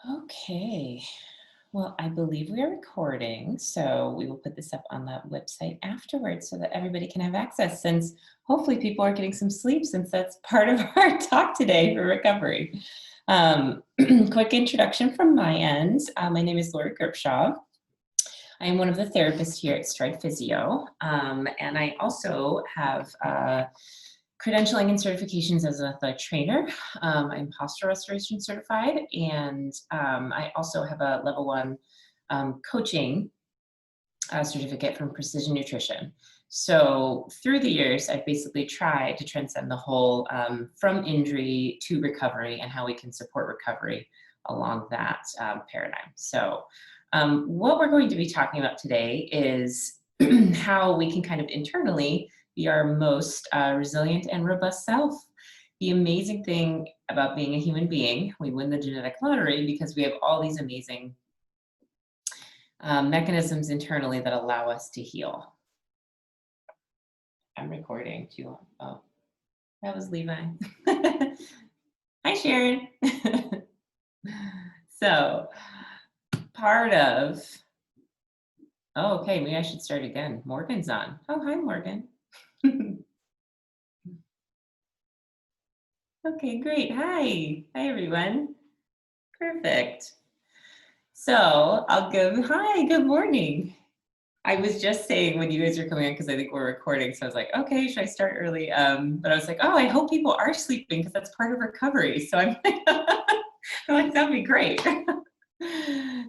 Okay. Well, I believe we are recording, so we will put this up on the website afterwards so that everybody can have access since hopefully people are getting some sleep since that's part of our talk today for recovery. Quick introduction from my end. My name is Laurie Gribschaw. I am one of the therapists here at Stride Physio, and I also have credentialing and certifications as an athletic trainer. I'm posture restoration certified, and I also have a level one coaching certificate from Precision Nutrition. So through the years, I've basically tried to transcend the whole from injury to recovery and how we can support recovery along that paradigm. So what we're going to be talking about today is how we can kind of internally be our most resilient and robust self. The amazing thing about being a human being, we win the genetic lottery because we have all these amazing mechanisms internally that allow us to heal. I'm recording. Do you want? Oh, that was Levi. Hi, Sharon. So, part of. Oh, okay. Maybe I should start again. Morgan's on. Oh, hi, Morgan. Okay, great. Hi. Hi, everyone. Perfect. So I'll give, hi, good morning. I was just saying when you guys are coming on, because I think we're recording, so I was like, okay, should I start early? But I was like, oh, I hope people are sleeping because that's part of recovery. So I'm like, I'm like, that'd be great.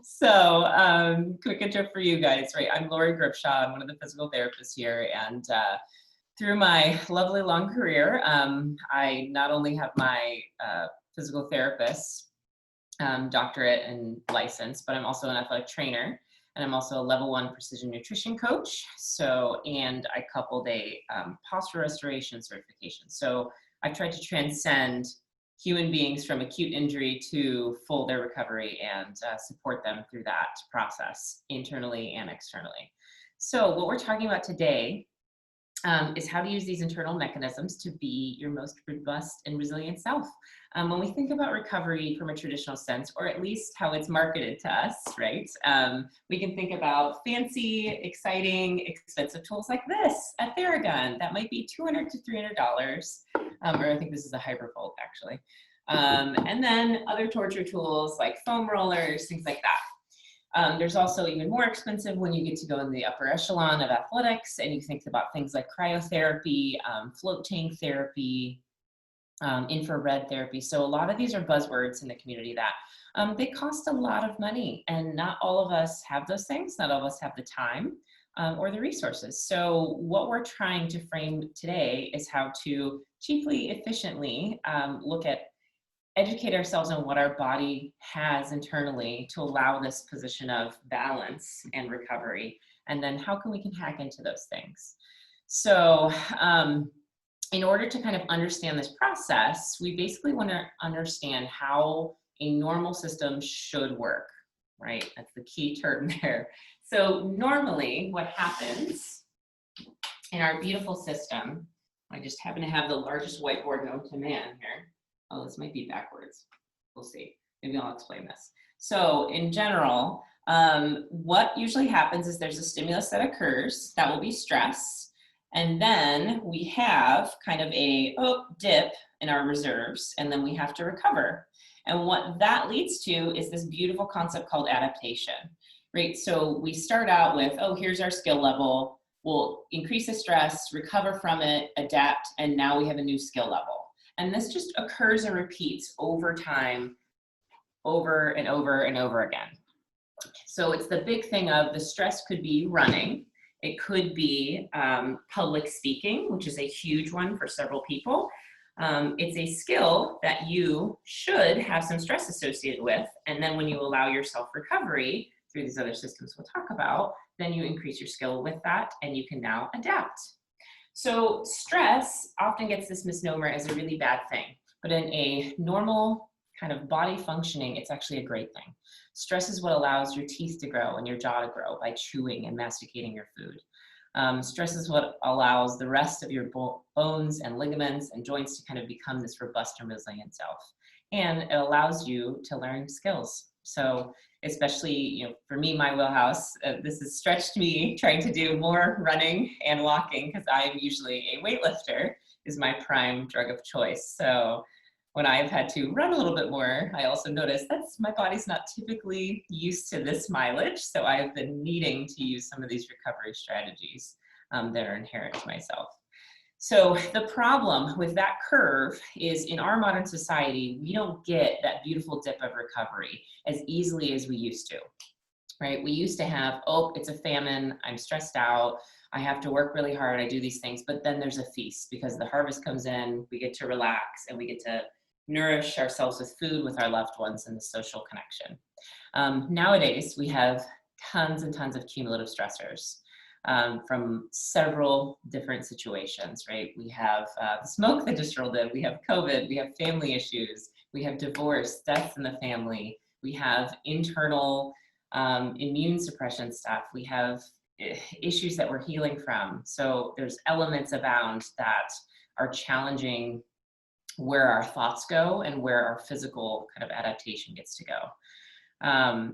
So quick intro for you guys, right? I'm Laurie Gribshaw. I'm one of the physical therapists here, and through my lovely long career, I not only have my physical therapist doctorate and license, but I'm also an athletic trainer, and I'm also a level one precision nutrition coach. So, and I coupled a posture restoration certification. So I've tried to transcend human beings from acute injury to full their recovery and support them through that process internally and externally. So what we're talking about today is how to use these internal mechanisms to be your most robust and resilient self. When we think about recovery from a traditional sense, or at least how it's marketed to us, right? We can think about fancy, exciting, expensive tools like this, a Theragun. That might be $200 to $300, or I think this is a Hypervolt actually. And then other torture tools like foam rollers, things like that. There's also even more expensive when you get to go in the upper echelon of athletics and you think about things like cryotherapy, float tank therapy, infrared therapy. So a lot of these are buzzwords in the community that they cost a lot of money, and not all of us have those things. Not all of us have the time or the resources. So what we're trying to frame today is how to cheaply, efficiently look at educate ourselves on what our body has internally to allow this position of balance and recovery, and then how can we hack into those things. So in order to kind of understand this process, we basically want to understand how a normal system should work, right? That's the key term there. So normally what happens in our beautiful system, I just happen to have the largest whiteboard known to man here. Oh, this might be backwards. We'll see. Maybe I'll explain this. So in general, what usually happens is there's a stimulus that occurs that will be stress. And then we have kind of a dip in our reserves, and then we have to recover. And what that leads to is this beautiful concept called adaptation, right? So we start out with, oh, here's our skill level. We'll increase the stress, recover from it, adapt, and now we have a new skill level. And this just occurs and repeats over time, over and over and over again. So it's the big thing of the stress could be running. It could be public speaking, which is a huge one for several people. It's a skill that you should have some stress associated with. And then when you allow yourself recovery through these other systems we'll talk about, then you increase your skill with that and you can now adapt. So stress often gets this misnomer as a really bad thing, but in a normal kind of body functioning, it's actually a great thing. Stress is what allows your teeth to grow and your jaw to grow by chewing and masticating your food. Stress is what allows the rest of your bones and ligaments and joints to kind of become this robust and resilient self. And it allows you to learn skills. So especially, for me, my wheelhouse, this has stretched me trying to do more running and walking because I'm usually a weightlifter is my prime drug of choice. So when I've had to run a little bit more, I also noticed my body's not typically used to this mileage. So I've been needing to use some of these recovery strategies that are inherent to myself. So the problem with that curve is in our modern society, we don't get that beautiful dip of recovery as easily as we used to, right? We used to have, oh, it's a famine, I'm stressed out, I have to work really hard, I do these things, but then there's a feast because the harvest comes in, we get to relax and we get to nourish ourselves with food with our loved ones and the social connection. Nowadays, we have tons and tons of cumulative stressors. From several different situations, right? We have the smoke that just rolled in, we have COVID, we have family issues, we have divorce, deaths in the family, we have internal immune suppression stuff, we have issues that we're healing from. So there's elements abound that are challenging where our thoughts go and where our physical kind of adaptation gets to go.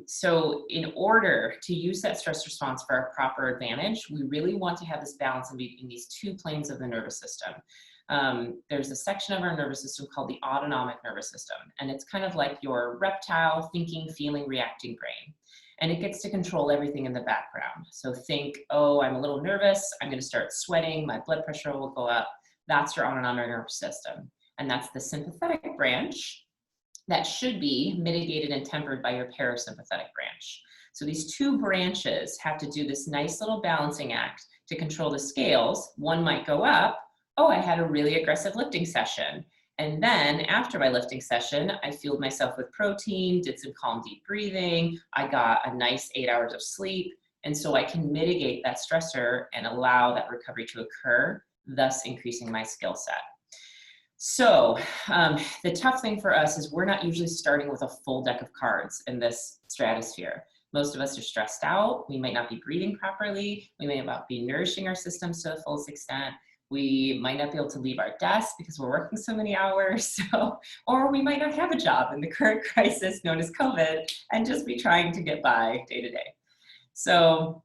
So in order to use that stress response for our proper advantage, we really want to have this balance in these two planes of the nervous system. There's a section of our nervous system called the autonomic nervous system, and it's kind of like your reptile thinking, feeling, reacting brain. And it gets to control everything in the background. So think, oh, I'm a little nervous, I'm going to start sweating, my blood pressure will go up. That's your autonomic nervous system. And that's the sympathetic branch that should be mitigated and tempered by your parasympathetic branch. So these two branches have to do this nice little balancing act to control the scales. One might go up, oh, I had a really aggressive lifting session. And then after my lifting session, I fueled myself with protein, did some calm, deep breathing. I got a nice 8 hours of sleep. And so I can mitigate that stressor and allow that recovery to occur, thus increasing my skill set. So the tough thing for us is we're not usually starting with a full deck of cards in this stratosphere. Most of us are stressed out. We might not be breathing properly. We may not be nourishing our systems to the fullest extent. We might not be able to leave our desk because we're working so many hours. Or we might not have a job in the current crisis known as COVID and just be trying to get by day to day. So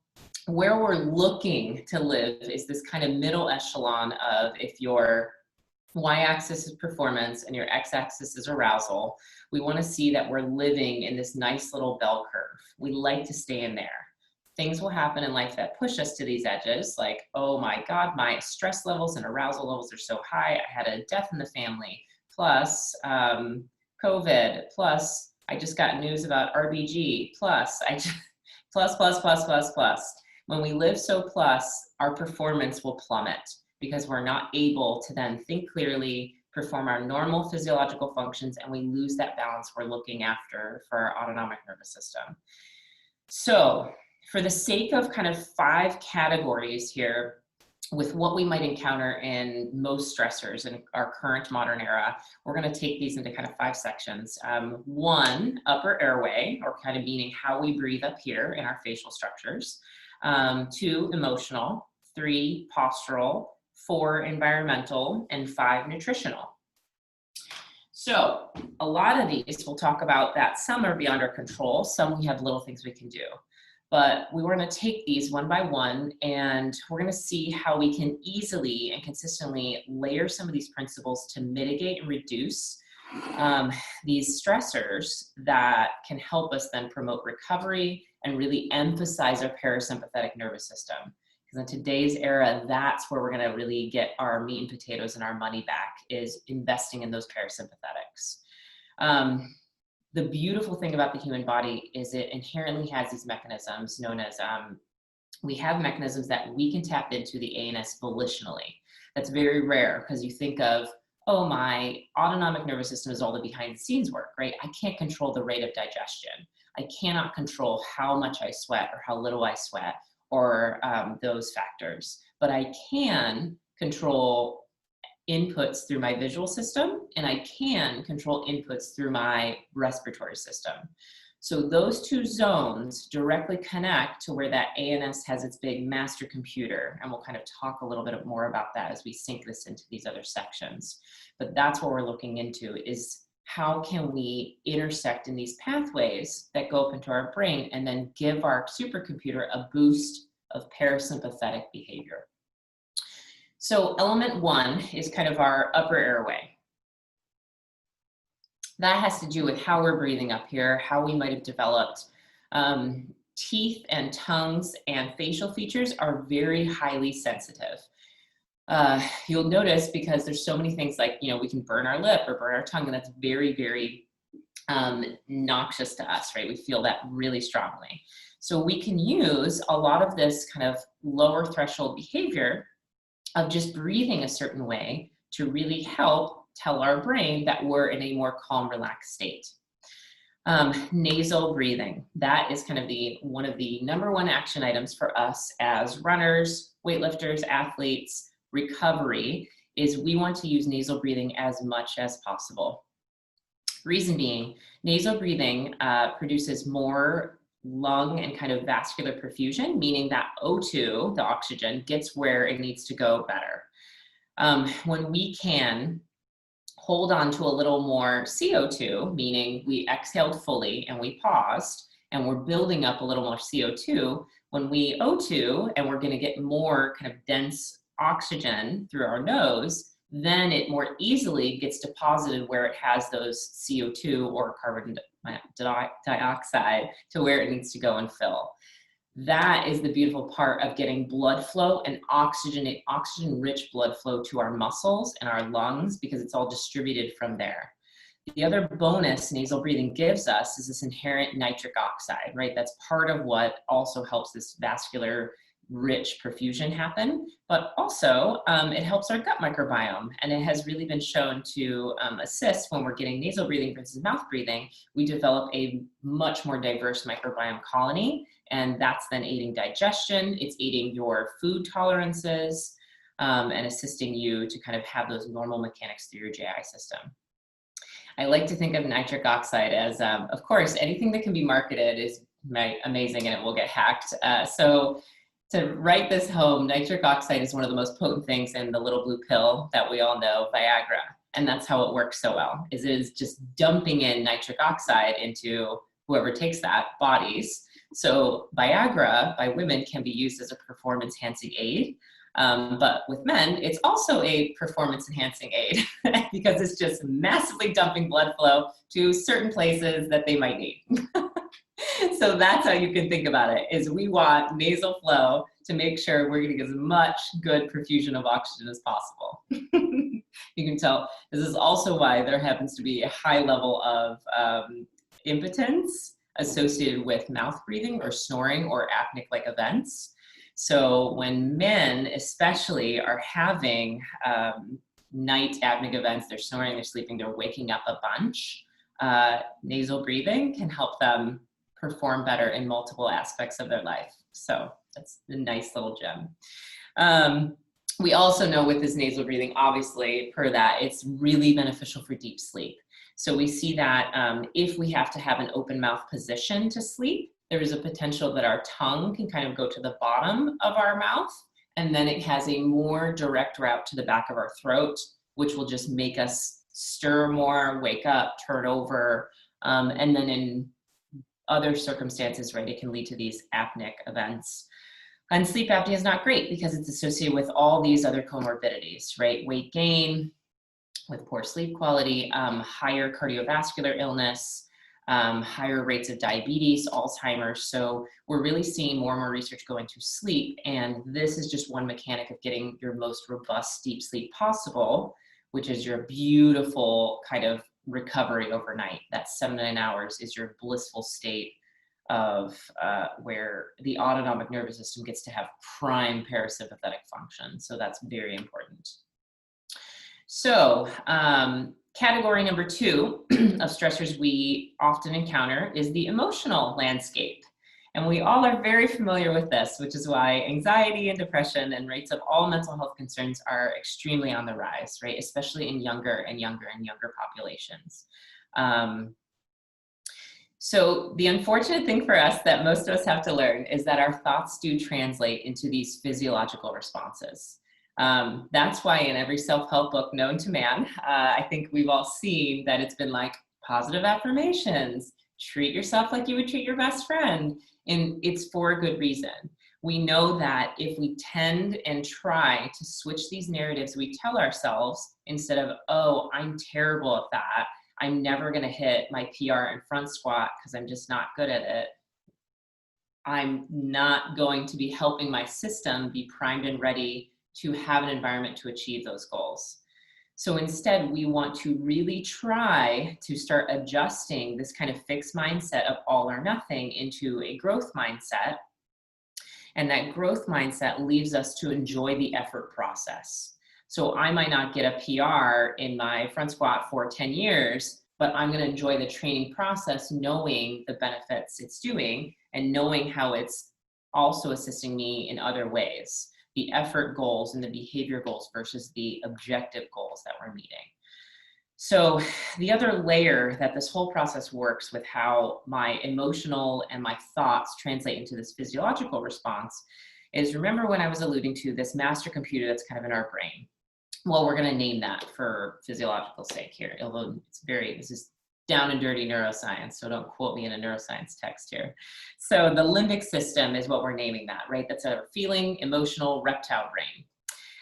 where we're looking to live is this kind of middle echelon of if your y-axis is performance and your x-axis is arousal. We want to see that we're living in this nice little bell curve. We like to stay in there. Things will happen in life that push us to these edges, like, oh my God, my stress levels and arousal levels are so high. I had a death in the family, plus COVID, plus I just got news about RBG, plus plus. When we live so plus, our performance will plummet because we're not able to then think clearly, perform our normal physiological functions, and we lose that balance we're looking after for our autonomic nervous system. So for the sake of kind of 5 categories here, with what we might encounter in most stressors in our current modern era, we're going to take these into kind of 5 sections. 1, upper airway, or kind of meaning how we breathe up here in our facial structures. 2, emotional. 3, postural. 4, environmental. And 5, nutritional. So a lot of these we'll talk about that some are beyond our control, some we have little things we can do. But we want to take these one by one, and we're going to see how we can easily and consistently layer some of these principles to mitigate and reduce these stressors that can help us then promote recovery and really emphasize our parasympathetic nervous system. Because in today's era, that's where we're going to really get our meat and potatoes and our money back, is investing in those parasympathetics. The beautiful thing about the human body is it inherently has these mechanisms known as, we have mechanisms that we can tap into the ANS volitionally. That's very rare because you think of, oh, my autonomic nervous system is all the behind the scenes work, right? I can't control the rate of digestion. I cannot control how much I sweat or how little I sweat or those factors, but I can control inputs through my visual system, and I can control inputs through my respiratory system. So those 2 zones directly connect to where that ANS has its big master computer, and we'll kind of talk a little bit more about that as we sink this into these other sections. But that's what we're looking into, is how can we intersect in these pathways that go up into our brain and then give our supercomputer a boost of parasympathetic behavior. So element 1 is kind of our upper airway. That has to do with how we're breathing up here, how we might have developed. Teeth and tongues and facial features are very highly sensitive. You'll notice, because there's so many things like, we can burn our lip or burn our tongue, and that's very, very noxious to us, right? We feel that really strongly. So we can use a lot of this kind of lower threshold behavior of just breathing a certain way to really help tell our brain that we're in a more calm, relaxed state. Nasal breathing, that is kind of one of the #1 action items for us as runners, weightlifters, athletes, recovery, is we want to use nasal breathing as much as possible. Reason being, nasal breathing produces more lung and kind of vascular perfusion, meaning that O2, the oxygen, gets where it needs to go better. When we can hold on to a little more CO2, meaning we exhaled fully and we paused and we're building up a little more CO2, when we O2 and we're going to get more kind of dense oxygen through our nose, then it more easily gets deposited where it has those CO2 or carbon dioxide to where it needs to go and fill. That is the beautiful part of getting blood flow and oxygen-rich blood flow to our muscles and our lungs, because it's all distributed from there. The other bonus nasal breathing gives us is this inherent nitric oxide, right? That's part of what also helps this vascular rich perfusion happen, but also it helps our gut microbiome, and it has really been shown to assist when we're getting nasal breathing versus mouth breathing. We develop a much more diverse microbiome colony, and that's then aiding digestion. It's aiding your food tolerances and assisting you to kind of have those normal mechanics through your GI system. I like to think of nitric oxide as, of course, anything that can be marketed is amazing and it will get hacked. So to write this home, nitric oxide is one of the most potent things in the little blue pill that we all know, Viagra. And that's how it works so well, is it is just dumping in nitric oxide into whoever takes that bodies. So Viagra by women can be used as a performance enhancing aid. But with men, it's also a performance enhancing aid because it's just massively dumping blood flow to certain places that they might need. So that's how you can think about it, is we want nasal flow to make sure we're getting as much good perfusion of oxygen as possible. You can tell this is also why there happens to be a high level of impotence associated with mouth breathing or snoring or apneic-like events. So when men especially are having night apneic events, they're snoring, they're sleeping, they're waking up a bunch, nasal breathing can help them perform better in multiple aspects of their life. So that's a nice little gem. We also know with this nasal breathing, obviously, per that, it's really beneficial for deep sleep. So we see that if we have to have an open mouth position to sleep, there is a potential that our tongue can kind of go to the bottom of our mouth, and then it has a more direct route to the back of our throat, which will just make us stir more, wake up, turn over, and then in other circumstances, right, it can lead to these apneic events. And sleep apnea is not great because it's associated with all these other comorbidities, right? Weight gain, with poor sleep quality, higher cardiovascular illness, higher rates of diabetes, Alzheimer's. So we're really seeing more and more research go into sleep. And this is just one mechanic of getting your most robust deep sleep possible, which is your beautiful kind of recovery overnight. That 7 to 9 hours is your blissful state of where the autonomic nervous system gets to have prime parasympathetic function. So that's very important. So category number 2 of stressors we often encounter is the emotional landscape. And we all are very familiar with this, which is why anxiety and depression and rates of all mental health concerns are extremely on the rise, right? Especially in younger and younger populations. So the unfortunate thing for us that most of us have to learn is that our thoughts do translate into these physiological responses. That's why in every self-help book known to man, I think we've all seen that it's been like positive affirmations, treat yourself like you would treat your best friend. And it's for a good reason. We know that if we tend and try to switch these narratives we tell ourselves instead of, oh, I'm terrible at that, I'm never going to hit my PR and front squat because I'm just not good at it, I'm not going to be helping my system be primed and ready to have an environment to achieve those goals. So instead, we want to really try to start adjusting this kind of fixed mindset of all or nothing into a growth mindset. And that growth mindset leaves us to enjoy the effort process. So I might not get a PR in my front squat for 10 years, but I'm going to enjoy the training process, knowing the benefits it's doing and knowing how it's also assisting me in other ways, the effort goals and the behavior goals versus the objective goals that we're meeting. So the other layer that this whole process works with how my emotional and my thoughts translate into this physiological response is, remember when I was alluding to this master computer that's kind of in our brain? Well, we're going to name that for physiological sake here, although this is down and dirty neuroscience, so don't quote me in a neuroscience text here. So the limbic system is what we're naming that, right? That's our feeling, emotional, reptile brain.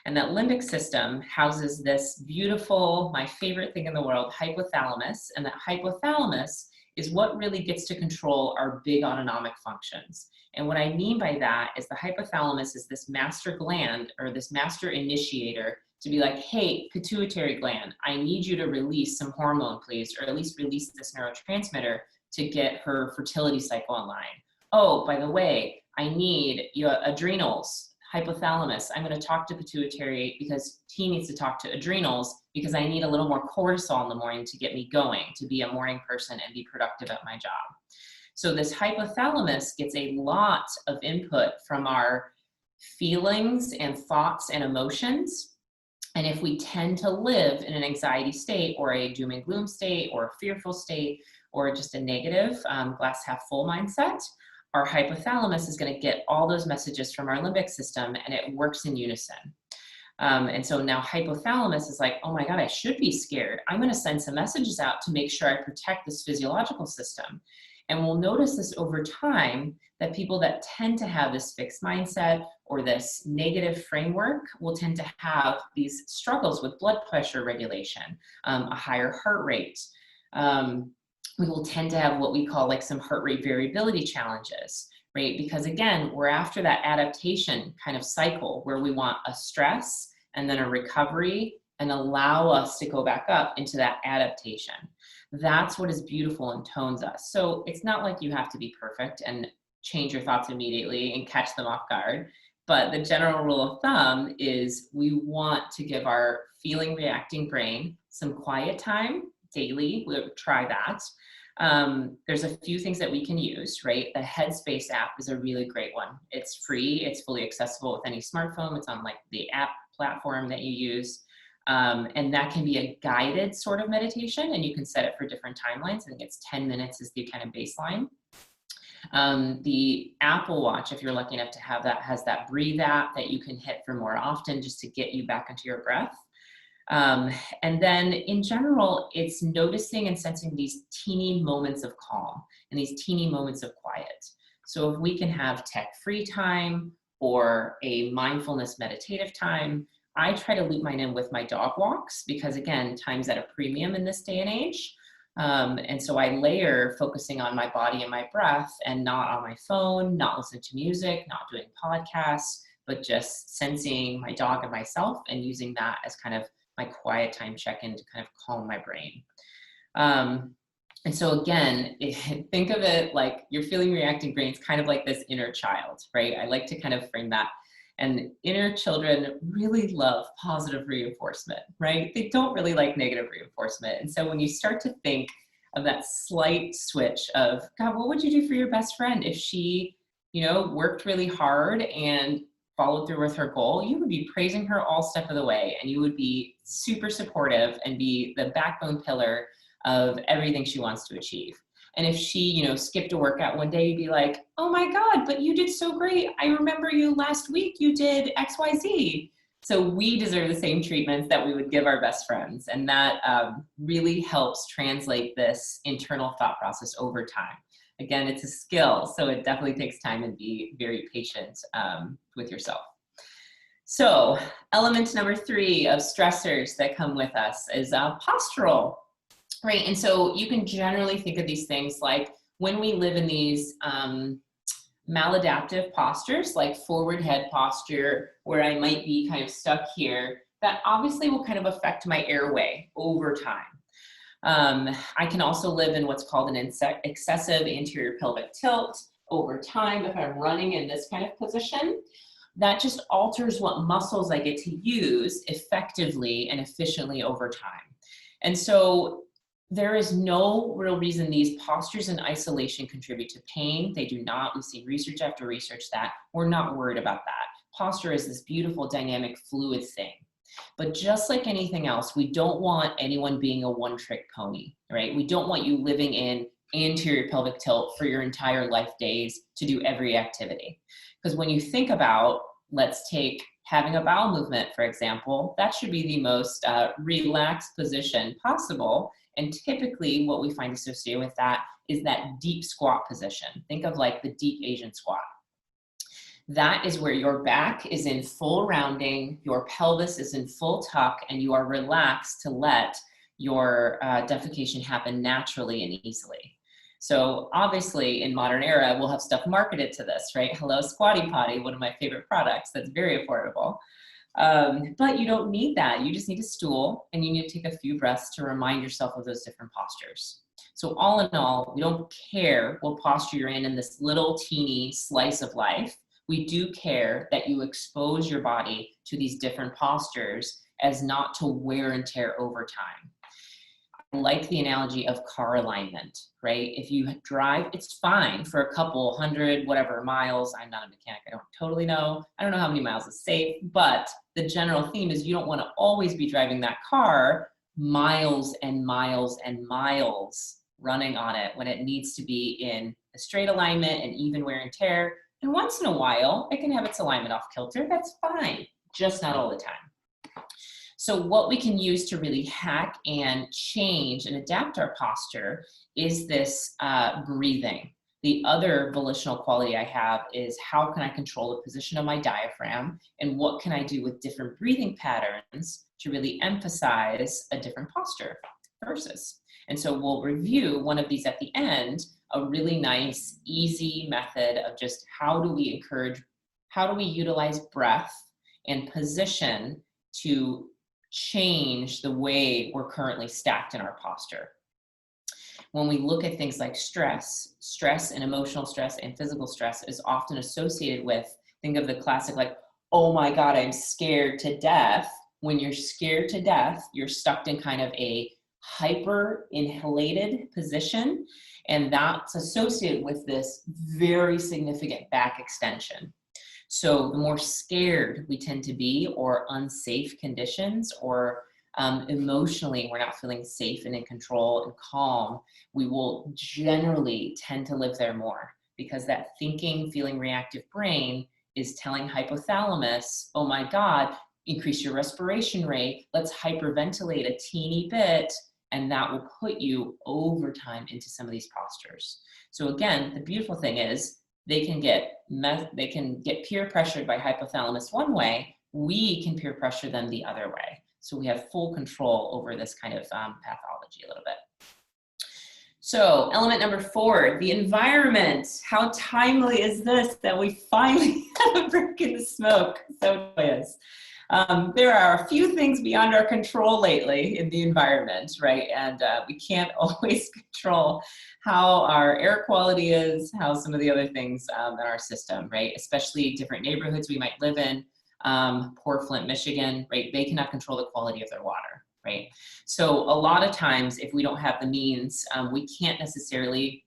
And that limbic system houses this beautiful, my favorite thing in the world, hypothalamus. And that hypothalamus is what really gets to control our big autonomic functions. And what I mean by that is the hypothalamus is this master gland or this master initiator to be like, hey, pituitary gland, I need you to release some hormone, please, or at least release this neurotransmitter to get her fertility cycle online. Oh, by the way, I need your adrenals, hypothalamus. I'm going to talk to pituitary because he needs to talk to adrenals because I need a little more cortisol in the morning to get me going, to be a morning person and be productive at my job. So this hypothalamus gets a lot of input from our feelings and thoughts and emotions. And if we tend to live in an anxiety state or a doom and gloom state or a fearful state or just a negative glass half full mindset, our hypothalamus is going to get all those messages from our limbic system and it works in unison. And so now hypothalamus is like, oh my God, I should be scared. I'm going to send some messages out to make sure I protect this physiological system. And we'll notice this over time that people that tend to have this fixed mindset or this negative framework will tend to have these struggles with blood pressure regulation, a higher heart rate. We will tend to have what we call like some heart rate variability challenges, right? Because again, we're after that adaptation kind of cycle where we want a stress and then a recovery and allow us to go back up into that adaptation. That's what is beautiful and tones us. So it's not like you have to be perfect and change your thoughts immediately and catch them off guard. But the general rule of thumb is we want to give our feeling, reacting brain some quiet time daily. We'll try that. There's a few things that we can use, right? The Headspace app is a really great one. It's free. It's fully accessible with any smartphone. It's on like the app platform that you use. And that can be a guided sort of meditation and you can set it for different timelines. I think it's 10 minutes is the kind of baseline. The Apple Watch, if you're lucky enough to have that, has that breathe app that you can hit for more often just to get you back into your breath. And then in general, it's noticing and sensing these teeny moments of calm and these teeny moments of quiet. So if we can have tech-free time or a mindfulness meditative time, I try to loop mine in with my dog walks because again, time's at a premium in this day and age. And so I layer focusing on my body and my breath and not on my phone, not listening to music, not doing podcasts, but just sensing my dog and myself and using that as kind of my quiet time check-in to kind of calm my brain. And so again, think of it like your feeling, reacting brain's kind of like this inner child, right? I like to kind of frame that. And inner children really love positive reinforcement, right? They don't really like negative reinforcement. And so when you start to think of that slight switch of, God, what would you do for your best friend if she, worked really hard and followed through with her goal? You would be praising her all step of the way and you would be super supportive and be the backbone pillar of everything she wants to achieve. And if she, skipped a workout one day, you'd be like, oh my God, but you did so great. I remember you last week, you did XYZ. So we deserve the same treatments that we would give our best friends. And that really helps translate this internal thought process over time. Again, it's a skill, so it definitely takes time, and be very patient with yourself. So element number 3 of stressors that come with us is postural, right? And so you can generally think of these things like when we live in these maladaptive postures, like forward head posture, where I might be kind of stuck here, that obviously will kind of affect my airway over time. I can also live in what's called an excessive anterior pelvic tilt over time. If I'm running in this kind of position, that just alters what muscles I get to use effectively and efficiently over time. And so there is no real reason these postures in isolation contribute to pain. They do not. We've seen research after research that. We're not worried about that. Posture is this beautiful, dynamic, fluid thing. But just like anything else, we don't want anyone being a one-trick pony, right? We don't want you living in anterior pelvic tilt for your entire life days to do every activity. Because when you think about, let's take having a bowel movement, for example, that should be the most relaxed position possible. And typically what we find associated with that is that deep squat position. Think of like the deep Asian squat. That is where your back is in full rounding, your pelvis is in full tuck, and you are relaxed to let your defecation happen naturally and easily. So obviously in modern era, we'll have stuff marketed to this, right? Hello Squatty Potty, one of my favorite products that's very affordable. But you don't need that. You just need a stool, and you need to take a few breaths to remind yourself of those different postures. So all in all, we don't care what posture you're in this little teeny slice of life. We do care that you expose your body to these different postures as not to wear and tear over time. I like the analogy of car alignment, right? If you drive, it's fine for a couple hundred, whatever miles. I'm not a mechanic. I don't totally know. I don't know how many miles is safe, but the general theme is you don't want to always be driving that car miles and miles and miles running on it when it needs to be in a straight alignment and even wear and tear. And once in a while, it can have its alignment off kilter. That's fine, just not all the time. So what we can use to really hack and change and adapt our posture is this breathing. The other volitional quality I have is how can I control the position of my diaphragm, and what can I do with different breathing patterns to really emphasize a different posture versus. And so we'll review one of these at the end, a really nice, easy method of just how do we utilize breath and position to change the way we're currently stacked in our posture. When we look at things like stress and emotional stress and physical stress is often associated with, think of the classic like, oh my God, I'm scared to death. When you're scared to death, you're stuck in kind of a hyper inhalated position, and that's associated with this very significant back extension. So the more scared we tend to be, or unsafe conditions, or emotionally we're not feeling safe and in control and calm, we will generally tend to live there more, because that thinking, feeling, reactive brain is telling hypothalamus, oh my God, increase your respiration rate, let's hyperventilate a teeny bit, and that will put you over time into some of these postures. So again, the beautiful thing is they can get peer pressured by hypothalamus one way, we can peer pressure them the other way. So we have full control over this kind of pathology a little bit. So element number 4, the environment. How timely is this that we finally have a break in the smoke? So joyous. There are a few things beyond our control lately in the environment, right? And we can't always control how our air quality is, how some of the other things in our system, right? Especially different neighborhoods we might live in. Poor Flint, Michigan, right? They cannot control the quality of their water, right? So a lot of times, if we don't have the means, we can't necessarily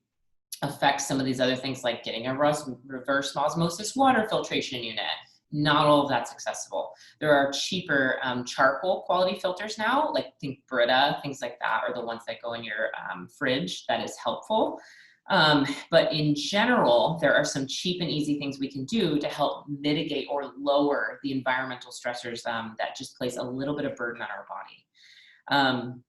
affect some of these other things like getting a reverse osmosis water filtration unit. Not all of that's accessible. There are cheaper charcoal quality filters now, like think Brita, things like that are the ones that go in your fridge. That is helpful. But in general, there are some cheap and easy things we can do to help mitigate or lower the environmental stressors that just place a little bit of burden on our body.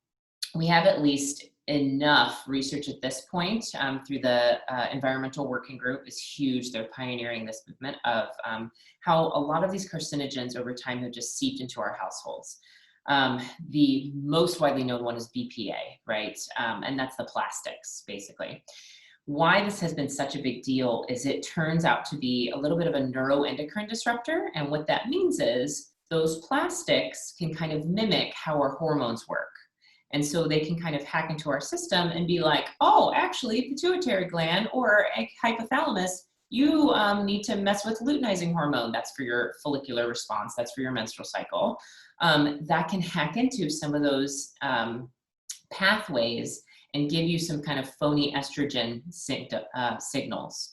We have at least enough research at this point through the Environmental Working Group is huge. They're pioneering this movement of how a lot of these carcinogens over time have just seeped into our households. The most widely known one is BPA, right? And that's the plastics, basically. Why this has been such a big deal is it turns out to be a little bit of a neuroendocrine disruptor. And what that means is those plastics can kind of mimic how our hormones work. And so they can kind of hack into our system and be like, oh, actually, pituitary gland or hypothalamus, you need to mess with luteinizing hormone. That's for your follicular response. That's for your menstrual cycle. That can hack into some of those pathways and give you some kind of phony estrogen signals.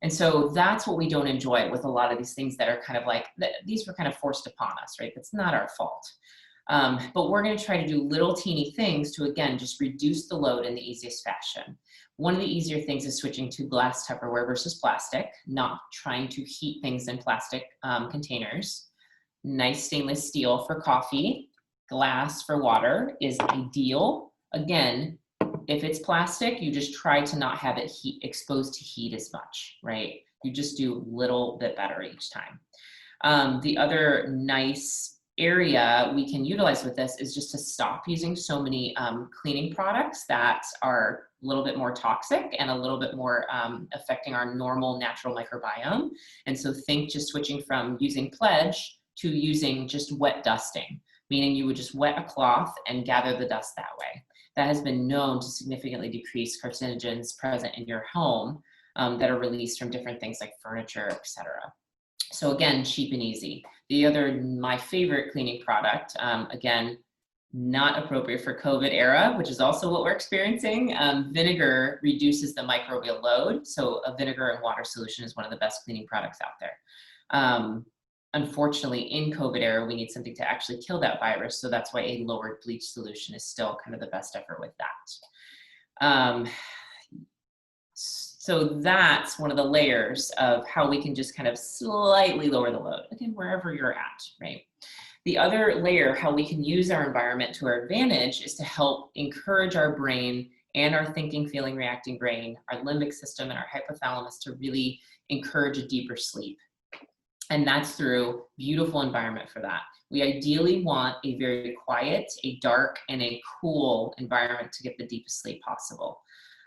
And so that's what we don't enjoy with a lot of these things that are kind of like, these were kind of forced upon us, right? That's not our fault. But we're going to try to do little teeny things to, again, just reduce the load in the easiest fashion. One of the easier things is switching to glass Tupperware versus plastic, not trying to heat things in plastic containers. Nice stainless steel for coffee, glass for water is ideal. Again, if it's plastic, you just try to not have it exposed to heat as much, right? You just do a little bit better each time. The other nice area we can utilize with this is just to stop using so many cleaning products that are a little bit more toxic and a little bit more affecting our normal natural microbiome. And so think just switching from using Pledge to using just wet dusting, meaning you would just wet a cloth and gather the dust that way. That has been known to significantly decrease carcinogens present in your home that are released from different things like furniture, etc. So again, cheap and easy. The other, my favorite cleaning product, again, not appropriate for COVID era, which is also what we're experiencing. Vinegar reduces the microbial load. So a vinegar and water solution is one of the best cleaning products out there. Unfortunately, in COVID era, we need something to actually kill that virus. So that's why a lowered bleach solution is still kind of the best effort with that. So that's one of the layers of how we can just kind of slightly lower the load, again, wherever you're at, right? The other layer, how we can use our environment to our advantage, is to help encourage our brain and our thinking, feeling, reacting brain, our limbic system, and our hypothalamus to really encourage a deeper sleep. And that's through beautiful environment for that. We ideally want a very quiet, a dark, and a cool environment to get the deepest sleep possible.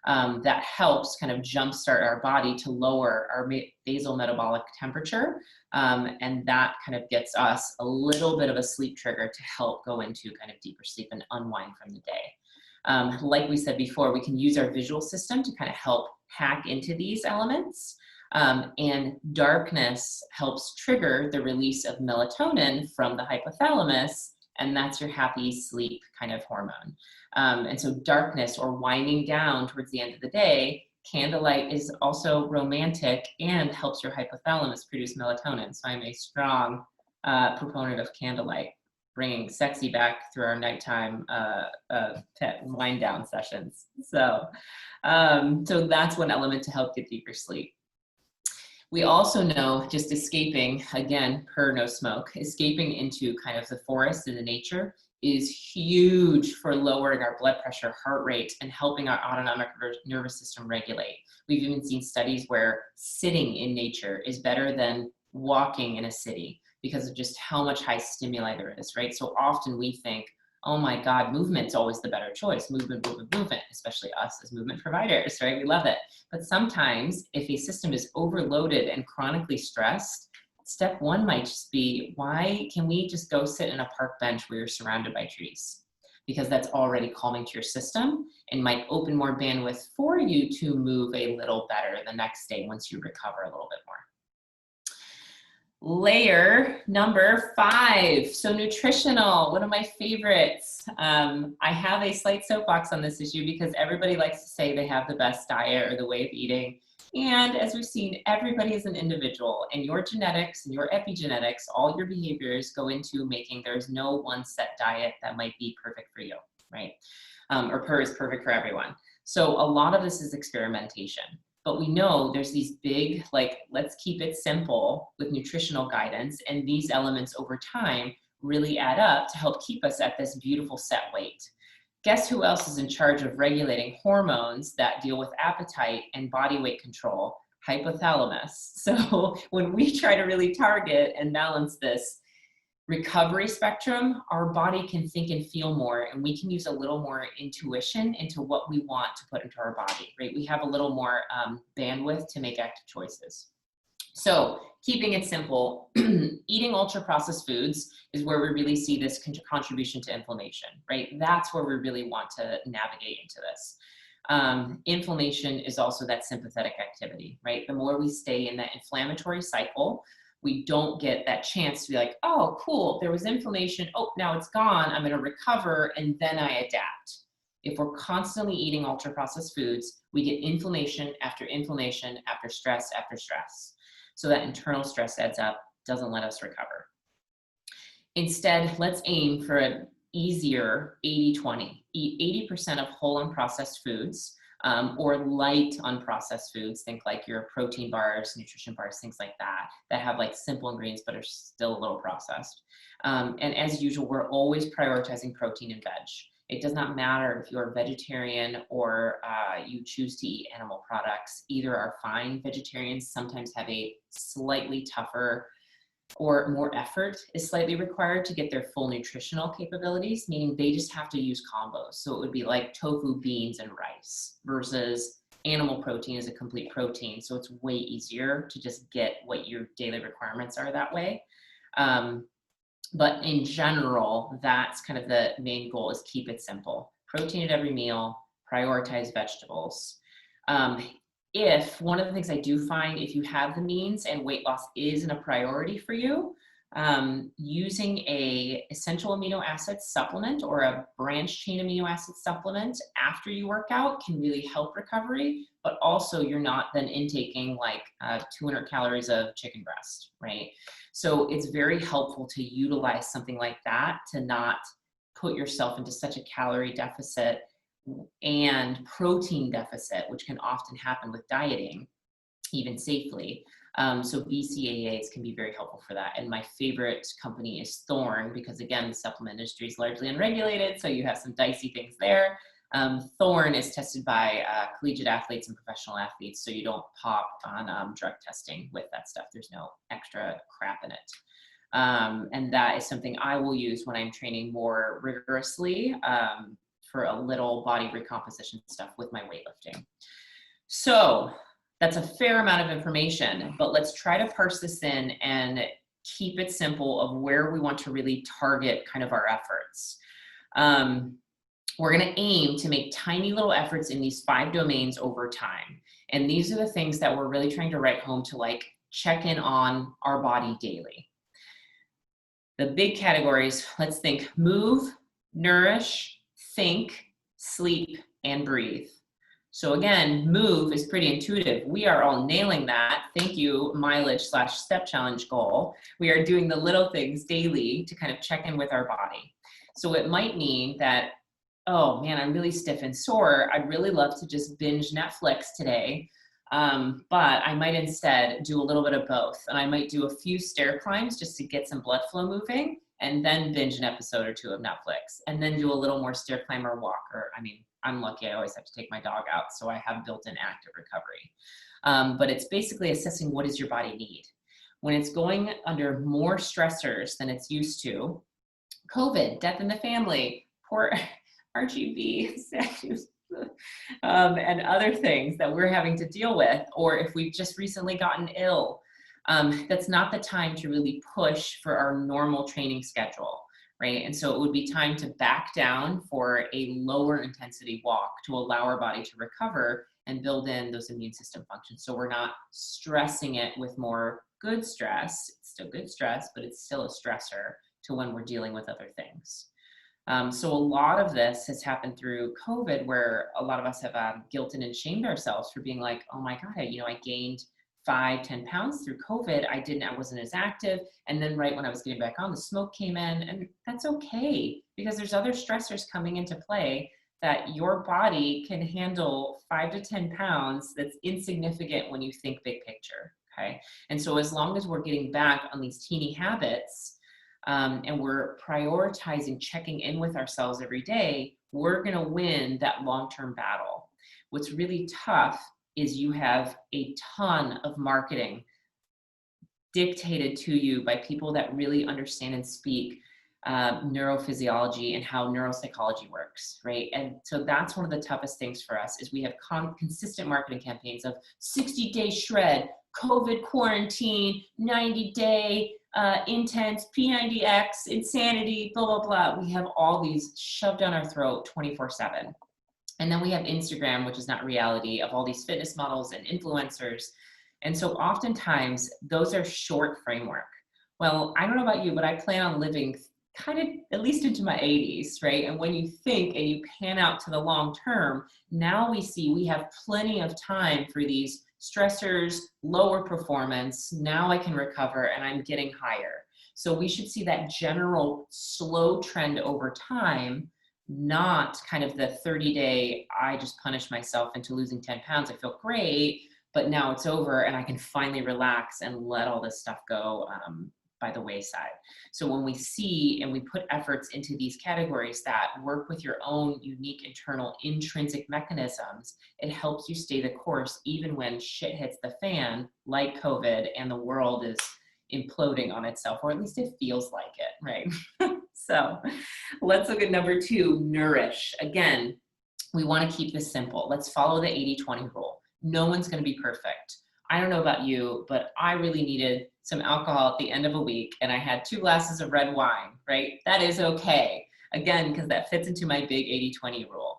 That helps kind of jumpstart our body to lower our basal metabolic temperature. And that kind of gets us a little bit of a sleep trigger to help go into kind of deeper sleep and unwind from the day. Like we said before, we can use our visual system to kind of help hack into these elements. And darkness helps trigger the release of melatonin from the hypothalamus, and that's your happy sleep kind of hormone. And so darkness or winding down towards the end of the day, candlelight is also romantic and helps your hypothalamus produce melatonin. So I'm a strong proponent of candlelight, bringing sexy back through our nighttime wind down sessions. So that's one element to help get deeper sleep. We also know just escaping, again, per no smoke, escaping into kind of the forest and the nature is huge for lowering our blood pressure, heart rate, and helping our autonomic nervous system regulate. We've even seen studies where sitting in nature is better than walking in a city because of just how much high stimuli there is, right? So often we think, oh my God, movement's always the better choice. Movement, movement, movement, especially us as movement providers, right? We love it. But sometimes if a system is overloaded and chronically stressed, step one might just be, why can we just go sit in a park bench where you're surrounded by trees? Because that's already calming to your system and might open more bandwidth for you to move a little better the next day once you recover a little bit more. Layer number 5, so nutritional, one of my favorites. I have a slight soapbox on this issue because everybody likes to say they have the best diet or the way of eating. And as we've seen, everybody is an individual, and your genetics and your epigenetics, all your behaviors go into making there's no one set diet that might be perfect for you, right? Or is perfect for everyone. So a lot of this is experimentation, but we know there's these big, like, let's keep it simple with nutritional guidance. And these elements over time really add up to help keep us at this beautiful set weight. Guess who else is in charge of regulating hormones that deal with appetite and body weight control? Hypothalamus. So when we try to really target and balance this recovery spectrum, our body can think and feel more, and we can use a little more intuition into what we want to put into our body, right? We have a little more bandwidth to make active choices. So keeping it simple, eating ultra-processed foods is where we really see this contribution to inflammation, right? That's where we really want to navigate into this. Inflammation is also that sympathetic activity, right? The more we stay in that inflammatory cycle, we don't get that chance to be like, oh, cool, there was inflammation. Oh, now it's gone. I'm going to recover, and then I adapt. If we're constantly eating ultra-processed foods, we get inflammation after inflammation after stress after stress. So that internal stress adds up, doesn't let us recover. Instead, let's aim for an easier 80-20. Eat 80% of whole unprocessed foods, or light unprocessed foods. Think like your protein bars, nutrition bars, things like that, that have like simple ingredients but are still a little processed. And as usual, we're always prioritizing protein and veg. It does not matter if you're vegetarian or you choose to eat animal products. Either are fine. Vegetarians sometimes have a slightly tougher or more effort is slightly required to get their full nutritional capabilities, meaning they just have to use combos. So it would be like tofu, beans, and rice versus animal protein is a complete protein. So it's way easier to just get what your daily requirements are that way. But in general, that's kind of the main goal, is keep it simple. Protein at every meal, prioritize vegetables. If one of the things I do find, if you have the means and weight loss isn't a priority for you, using a essential amino acid supplement or a branched chain amino acid supplement after you work out can really help recovery, but also you're not then intaking like 200 calories of chicken breast, right? So it's very helpful to utilize something like that to not put yourself into such a calorie deficit and protein deficit, which can often happen with dieting, even safely. So BCAAs can be very helpful for that. And my favorite company is Thorne, because again, the supplement industry is largely unregulated, so you have some dicey things there. Thorne is tested by collegiate athletes and professional athletes, so you don't pop on drug testing with that stuff. There's no extra crap in it. And that is something I will use when I'm training more rigorously for a little body recomposition stuff with my weightlifting. So that's a fair amount of information, but let's try to parse this in and keep it simple of where we want to really target kind of our efforts. We're going to aim to make tiny little efforts in these 5 domains over time. And these are the things that we're really trying to write home to, like, check in on our body daily. The big categories, let's think: move, nourish, think, sleep, and breathe. So again, move is pretty intuitive. We are all nailing that. Thank you, mileage/step challenge goal. We are doing the little things daily to kind of check in with our body. So it might mean that, oh man, I'm really stiff and sore. I'd really love to just binge Netflix today. But I might instead do a little bit of both. And I might do a few stair climbs just to get some blood flow moving, and then binge an episode or 2 of Netflix, and then do a little more stair climb or walk. Or, I mean, I'm lucky, I always have to take my dog out, so I have built-in active recovery. But it's basically assessing, what does your body need? When it's going under more stressors than it's used to, COVID, death in the family, poor RGB, and other things that we're having to deal with, or if we've just recently gotten ill, that's not the time to really push for our normal training schedule, right? And so it would be time to back down for a lower intensity walk to allow our body to recover and build in those immune system functions. So we're not stressing it with more good stress. It's still good stress, but it's still a stressor to when we're dealing with other things. So a lot of this has happened through COVID, where a lot of us have guilted and shamed ourselves for being like, oh my God, I gained 5-10 pounds through COVID. I wasn't as active. And then right when I was getting back on, the smoke came in, and that's okay, because there's other stressors coming into play that your body can handle 5 to 10 pounds. That's insignificant when you think big picture, okay? And so as long as we're getting back on these teeny habits, and we're prioritizing checking in with ourselves every day, we're gonna win that long-term battle. What's really tough is you have a ton of marketing dictated to you by people that really understand and speak neurophysiology and how neuropsychology works, right? And so that's one of the toughest things for us is we have consistent marketing campaigns of 60-day shred, COVID quarantine, 90-day intense, P90X, insanity, blah, blah, blah. We have all these shoved down our throat 24/7. And then we have Instagram, which is not reality, of all these fitness models and influencers. And so oftentimes those are short framework. Well, I don't know about you, but I plan on living kind of at least into my 80s, right? And when you think and you pan out to the long term, now we see we have plenty of time for these stressors, lower performance. Now I can recover and I'm getting higher. So we should see that general slow trend over time, not kind of the 30-day, I just punished myself into losing 10 pounds. I feel great, but now it's over and I can finally relax and let all this stuff go by the wayside. So when we see and we put efforts into these categories that work with your own unique internal intrinsic mechanisms, it helps you stay the course even when shit hits the fan, like COVID, and the world is imploding on itself, or at least it feels like it, right? So let's look at number 2, nourish. Again, we want to keep this simple. Let's follow the 80-20 rule. No one's going to be perfect. I don't know about you, but I really needed some alcohol at the end of a week and I had 2 glasses of red wine, right? That is okay. Again, because that fits into my big 80-20 rule.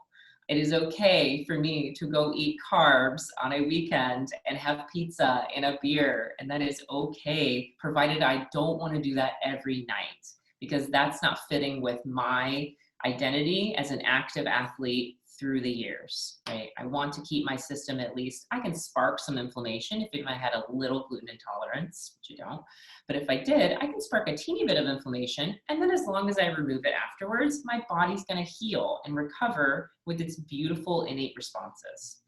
It is okay for me to go eat carbs on a weekend and have pizza and a beer, and that is okay, provided I don't want to do that every night, because that's not fitting with my identity as an active athlete through the years, right? I want to keep my system at least, I can spark some inflammation if I had a little gluten intolerance, which you don't. But if I did, I can spark a teeny bit of inflammation. And then as long as I remove it afterwards, my body's gonna heal and recover with its beautiful innate responses.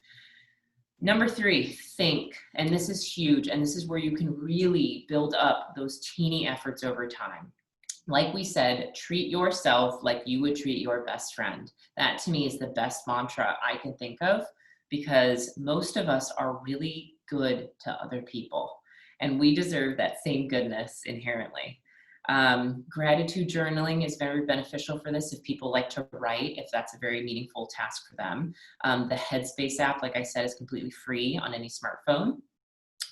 Number 3, think. And this is huge. And this is where you can really build up those teeny efforts over time. Like we said, treat yourself like you would treat your best friend. That to me is the best mantra I can think of, because most of us are really good to other people and we deserve that same goodness inherently. Gratitude journaling is very beneficial for this if people like to write, if that's a very meaningful task for them. The Headspace app, like I said, is completely free on any smartphone.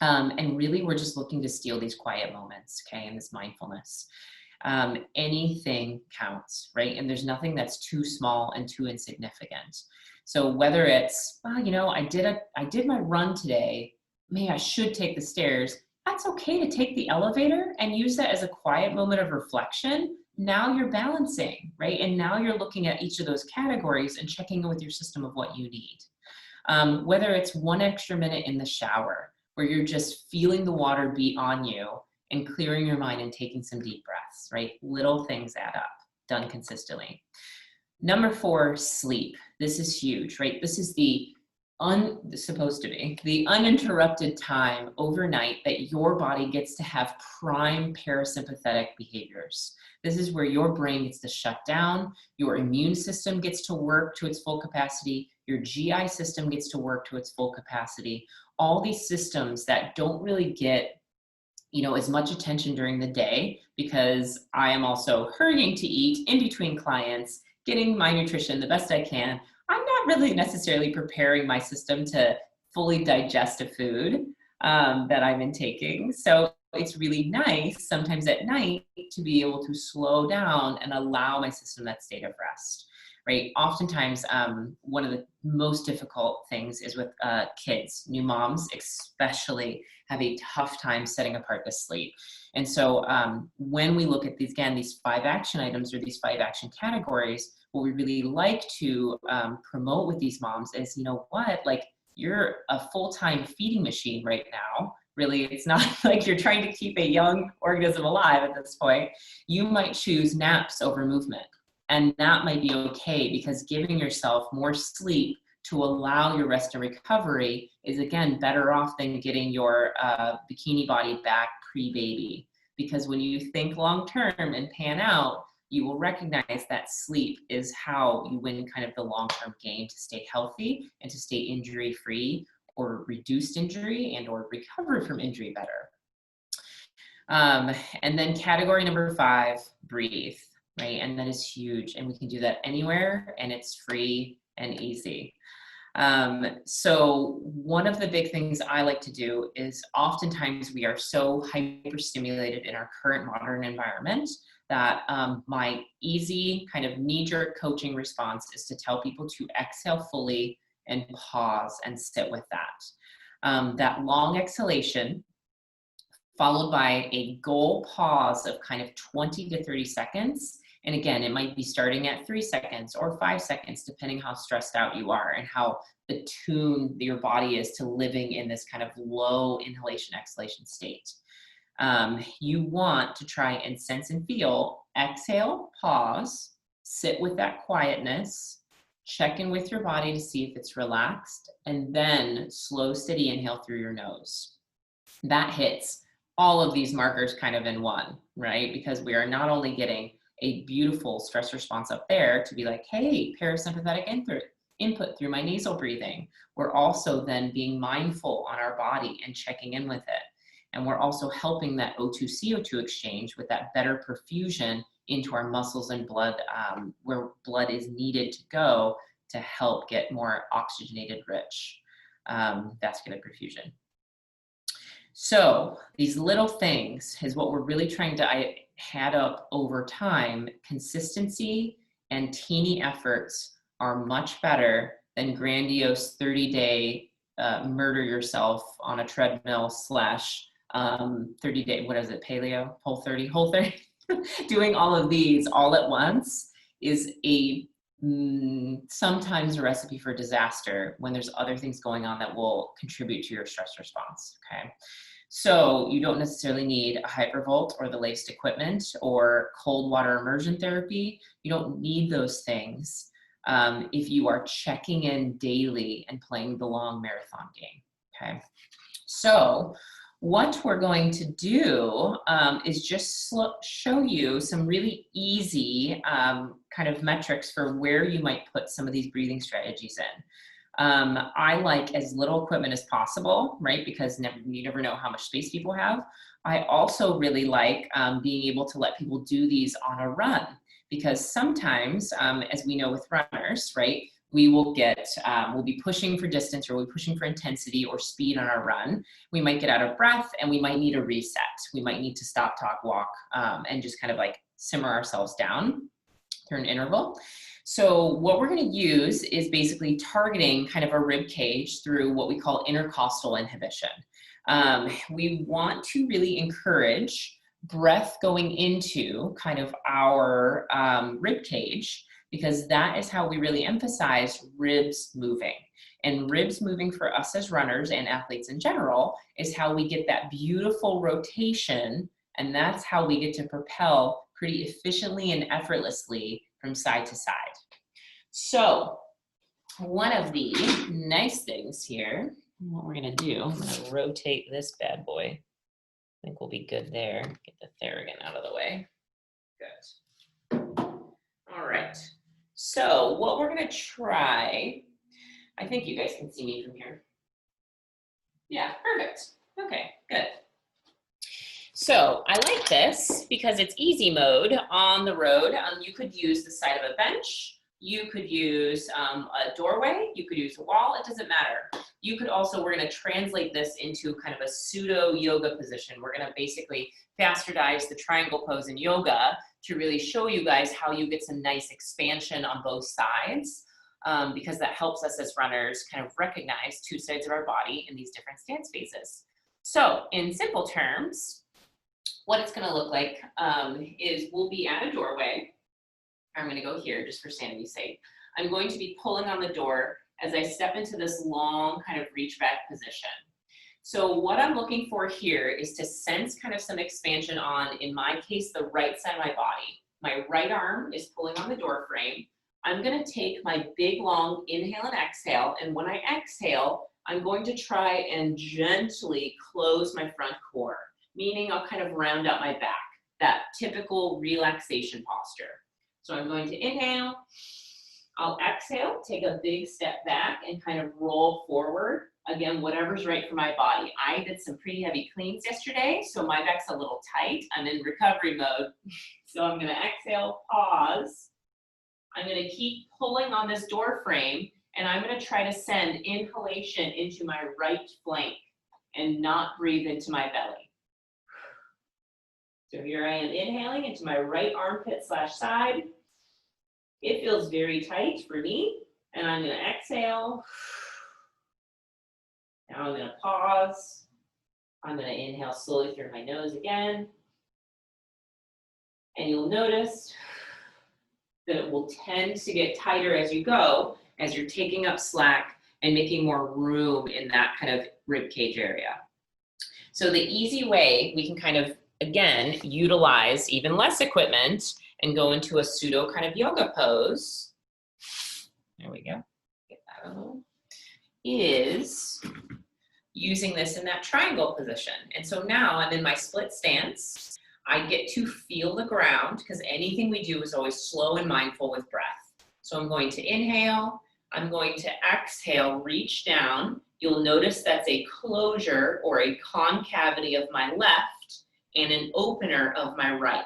And really, we're just looking to steal these quiet moments, okay, and this mindfulness. Anything counts, right? And there's nothing that's too small and too insignificant. So whether it's, well, you know, I did my run today, maybe I should take the stairs. That's okay to take the elevator and use that as a quiet moment of reflection. Now you're balancing, right? And now you're looking at each of those categories and checking in with your system of what you need. Whether it's 1 extra minute in the shower, where you're just feeling the water beat on you and clearing your mind and taking some deep breaths, right? Little things add up, done consistently. Number 4, sleep. This is huge, right? This is the supposed to be the uninterrupted time overnight that your body gets to have prime parasympathetic behaviors. This is where your brain gets to shut down, your immune system gets to work to its full capacity, your GI system gets to work to its full capacity. All these systems that don't really get, you know, as much attention during the day, because I am also hurrying to eat in between clients, getting my nutrition the best I can. I'm not really necessarily preparing my system to fully digest a food that I'm intaking. So it's really nice sometimes at night to be able to slow down and allow my system that state of rest, right? Oftentimes, one of the most difficult things is with kids. New moms especially have a tough time setting apart the sleep. And so when we look at these, again, these 5 action items or these 5 action categories, what we really like to promote with these moms is, you know what, like you're a full-time feeding machine right now. Really, it's not like you're trying to keep a young organism alive at this point. You might choose naps over movement. And that might be okay, because giving yourself more sleep to allow your rest and recovery is, again, better off than getting your bikini body back pre-baby. Because when you think long-term and pan out, you will recognize that sleep is how you win kind of the long-term game to stay healthy and to stay injury-free, or reduced injury and or recover from injury better. And then category number 5, breathe, right? And that is huge. And we can do that anywhere, and it's free and easy. So one of the big things I like to do is, oftentimes we are so hyper-stimulated in our current modern environment that my easy kind of knee-jerk coaching response is to tell people to exhale fully and pause and sit with that. That long exhalation followed by a goal pause of kind of 20 to 30 seconds. And again, it might be starting at 3 seconds or 5 seconds, depending how stressed out you are and how attuned your body is to living in this kind of low inhalation exhalation state. You want to try and sense and feel, exhale, pause, sit with that quietness, check in with your body to see if it's relaxed, and then slow, steady inhale through your nose. That hits all of these markers kind of in one, right? Because we are not only getting a beautiful stress response up there to be like, hey, parasympathetic input through my nasal breathing, we're also then being mindful on our body and checking in with it. And we're also helping that O2 CO2 exchange with that better perfusion into our muscles and blood, where blood is needed to go to help get more oxygenated rich vascular perfusion. So these little things is what we're really trying to add up over time. Consistency and teeny efforts are much better than grandiose 30-day murder yourself on a treadmill / 30-day, what is it, paleo, whole 30. Doing all of these all at once is sometimes a recipe for disaster when there's other things going on that will contribute to your stress response, okay? So you don't necessarily need a hypervolt or the latest equipment or cold water immersion therapy. You don't need those things if you are checking in daily and playing the long marathon game, okay? So what we're going to do is just show you some really easy kind of metrics for where you might put some of these breathing strategies in. I like as little equipment as possible, right? Because you never know how much space people have. I also really like being able to let people do these on a run, because sometimes, as we know with runners, right, we will get, we'll be pushing for distance, or we'll be pushing for intensity or speed on our run. We might get out of breath and we might need a reset. We might need to stop, talk, walk, and just kind of like simmer ourselves down through an interval. So what we're going to use is basically targeting kind of a rib cage through what we call intercostal inhibition. We want to really encourage breath going into kind of our rib cage, because that is how we really emphasize ribs moving. And ribs moving for us as runners and athletes in general is how we get that beautiful rotation, and that's how we get to propel pretty efficiently and effortlessly from side to side. So one of the nice things here, what we're gonna do, I'm gonna rotate this bad boy. I think we'll be good there. Get the Theragun out of the way. Good. All right. So what we're gonna try, I think you guys can see me from here. Yeah, perfect. Okay, good. So I like this because it's easy mode on the road. You could use the side of a bench. You could use a doorway. You could use a wall. It doesn't matter. You could also, we're going to translate this into kind of a pseudo yoga position. We're going to basically bastardize the triangle pose in yoga to really show you guys how you get some nice expansion on both sides, because that helps us as runners kind of recognize two sides of our body in these different stance phases. So in simple terms, what it's going to look like is we'll be at a doorway. I'm going to go here just for sanity's sake. I'm going to be pulling on the door as I step into this long kind of reach back position. So what I'm looking for here is to sense kind of some expansion on, in my case, the right side of my body. My right arm is pulling on the door frame. I'm gonna take my big, long inhale and exhale, and when I exhale, I'm going to try and gently close my front core, meaning I'll kind of round out my back, that typical relaxation posture. So I'm going to inhale, I'll exhale, take a big step back and kind of roll forward. Again, whatever's right for my body. I did some pretty heavy cleans yesterday, so my back's a little tight. I'm in recovery mode. So I'm gonna exhale, pause. I'm gonna keep pulling on this door frame, and I'm gonna try to send inhalation into my right flank and not breathe into my belly. So here I am inhaling into my right armpit / side. It feels very tight for me, and I'm gonna exhale. Now I'm gonna pause. I'm gonna inhale slowly through my nose again. And you'll notice that it will tend to get tighter as you go, as you're taking up slack and making more room in that kind of rib cage area. So the easy way we can kind of, again, utilize even less equipment and go into a pseudo kind of yoga pose. There we go. Get that a little. Is using this in that triangle position. And so now I'm in my split stance. I get to feel the ground because anything we do is always slow and mindful with breath. So I'm going to inhale, I'm going to exhale, reach down. You'll notice that's a closure or a concavity of my left and an opener of my right.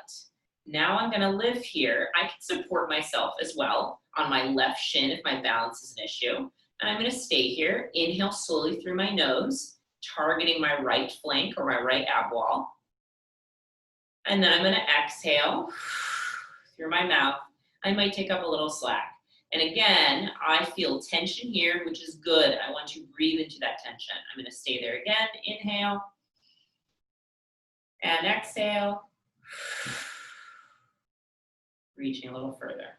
Now I'm gonna live here. I can support myself as well on my left shin if my balance is an issue. And I'm gonna stay here, inhale slowly through my nose, targeting my right flank or my right ab wall. And then I'm gonna exhale through my mouth. I might take up a little slack. And again, I feel tension here, which is good. I want to breathe into that tension. I'm gonna stay there again, inhale, and exhale, reaching a little further.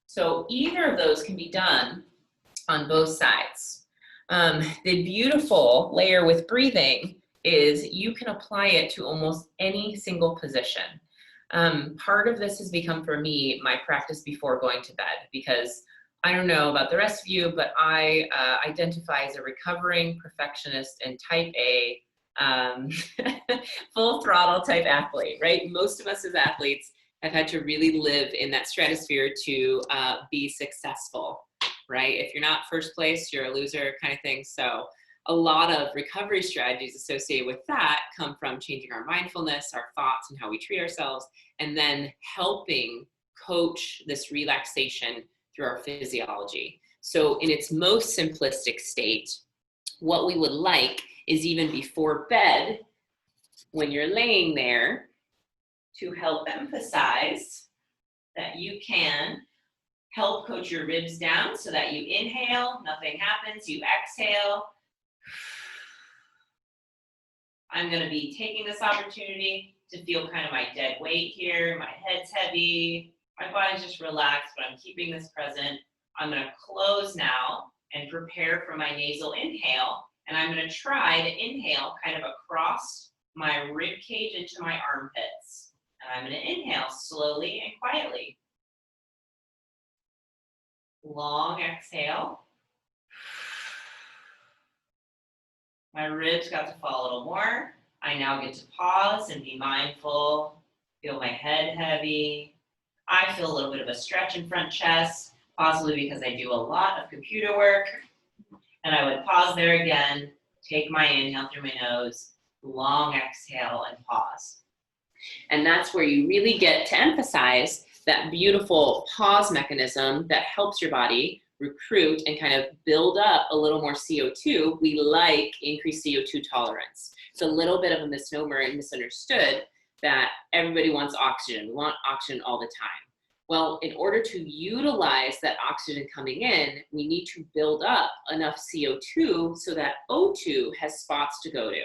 So either of those can be done on both sides. The beautiful layer with breathing is you can apply it to almost any single position. Part of this has become for me my practice before going to bed, because I don't know about the rest of you, but I identify as a recovering perfectionist and type A, full throttle type athlete, right? Most of us as athletes have had to really live in that stratosphere to be successful, right? If you're not first place, you're a loser kind of thing. So a lot of recovery strategies associated with that come from changing our mindfulness, our thoughts, and how we treat ourselves, and then helping coach this relaxation through our physiology. So in its most simplistic state, what we would like is even before bed, when you're laying there, to help emphasize that you can help coach your ribs down so that you inhale, nothing happens, you exhale. I'm gonna be taking this opportunity to feel kind of my dead weight here. My head's heavy, my body's just relaxed, but I'm keeping this present. I'm gonna close now and prepare for my nasal inhale. And I'm gonna try to inhale kind of across my rib cage into my armpits. And I'm gonna inhale slowly and quietly. Long exhale. My ribs got to fall a little more. I now get to pause and be mindful. Feel my head heavy. I feel a little bit of a stretch in front chest, possibly because I do a lot of computer work. And I would pause there again, take my inhale through my nose, long exhale and pause. And that's where you really get to emphasize that beautiful pause mechanism that helps your body recruit and kind of build up a little more CO2. We like increased CO2 tolerance. It's a little bit of a misnomer and misunderstood that everybody wants oxygen. We want oxygen all the time. Well, in order to utilize that oxygen coming in, we need to build up enough CO2 so that O2 has spots to go to,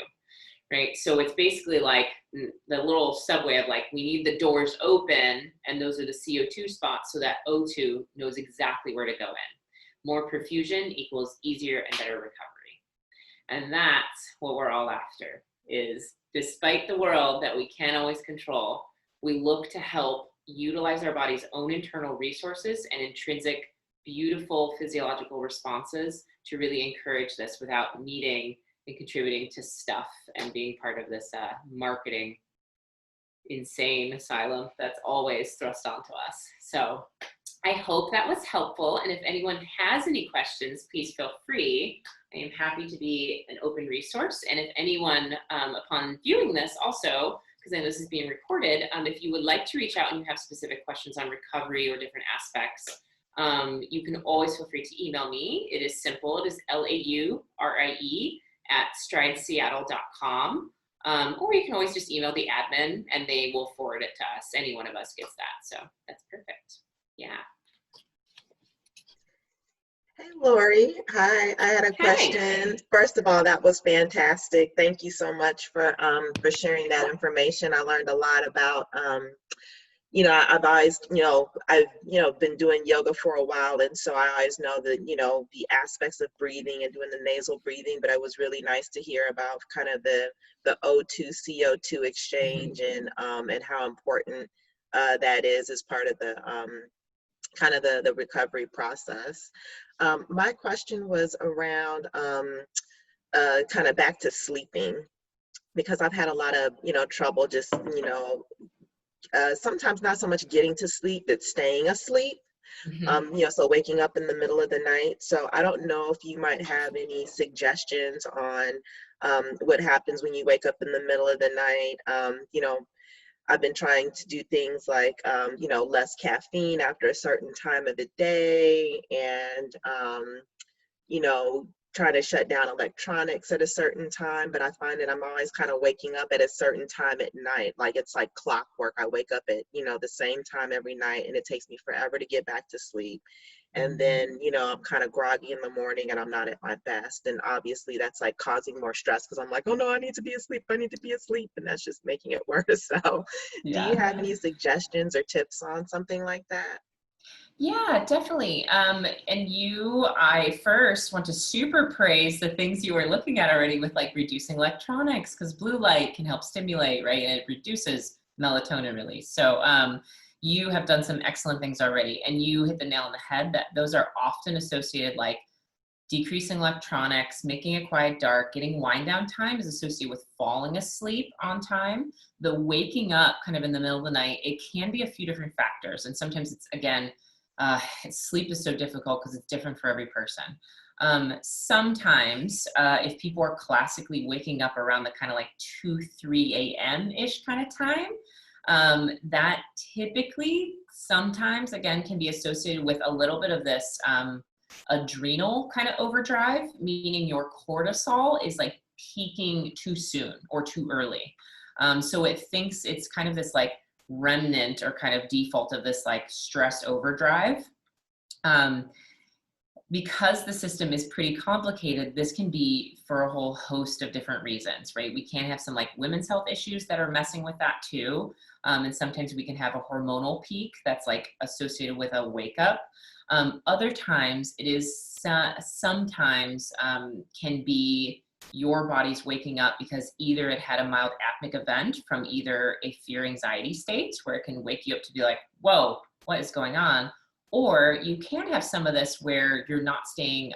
right? So it's basically like the little subway of like, we need the doors open and those are the CO2 spots so that O2 knows exactly where to go in. More perfusion equals easier and better recovery. And that's what we're all after, is despite the world that we can't always control, we look to help utilize our body's own internal resources and intrinsic, beautiful physiological responses to really encourage this without needing and contributing to stuff and being part of this marketing insane asylum that's always thrust onto us. So I hope that was helpful. And if anyone has any questions, please feel free. I am happy to be an open resource. And if anyone, upon viewing this also, because I know this is being recorded, if you would like to reach out and you have specific questions on recovery or different aspects, you can always feel free to email me. It is simple. It is laurie@strideseattle.com. Or you can always just email the admin and they will forward it to us. Any one of us gets that. So that's perfect. Yeah. Hey, Laurie. Hi, I had a question. First of all, that was fantastic. Thank you so much for sharing that information. I learned a lot about, I've always, I've been doing yoga for a while. And so I always know that, the aspects of breathing and doing the nasal breathing, but it was really nice to hear about kind of the O2, CO2 exchange and how important that is as part of the kind of the recovery process. My question was around kind of back to sleeping, because I've had a lot of, trouble just, sometimes not so much getting to sleep, but staying asleep. So waking up in the middle of the night. So I don't know if you might have any suggestions on what happens when you wake up in the middle of the night. I've been trying to do things like, less caffeine after a certain time of the day and, trying to shut down electronics at a certain time. But I find that I'm always kind of waking up at a certain time at night. Like it's like clockwork. I wake up at, the same time every night and it takes me forever to get back to sleep. And then, I'm kind of groggy in the morning and I'm not at my best. And obviously that's like causing more stress because I'm like, oh no, I need to be asleep. I need to be asleep. And that's just making it worse. So do you have any suggestions or tips on something like that? Yeah, definitely. And I first want to super praise the things you were looking at already with like reducing electronics, because blue light can help stimulate, right? And it reduces melatonin release. So you have done some excellent things already, and you hit the nail on the head that those are often associated, like decreasing electronics, making it quiet dark, getting wind down time is associated with falling asleep on time. The waking up kind of in the middle of the night, it can be a few different factors. And sometimes it's, again, sleep is so difficult because it's different for every person. Sometimes if people are classically waking up around the kind of like 2, 3 a.m.-ish kind of time, that typically sometimes, again, can be associated with a little bit of this adrenal kind of overdrive, meaning your cortisol is like peaking too soon or too early. So it thinks it's kind of this like remnant or kind of default of this like stress overdrive. Because the system is pretty complicated, this can be for a whole host of different reasons, right? We can have some like women's health issues that are messing with that too. And sometimes we can have a hormonal peak that's like associated with a wake up. Other times it is sometimes can be your body's waking up because either it had a mild apneic event from either a fear anxiety state where it can wake you up to be like, whoa, what is going on? Or you can have some of this where you're not staying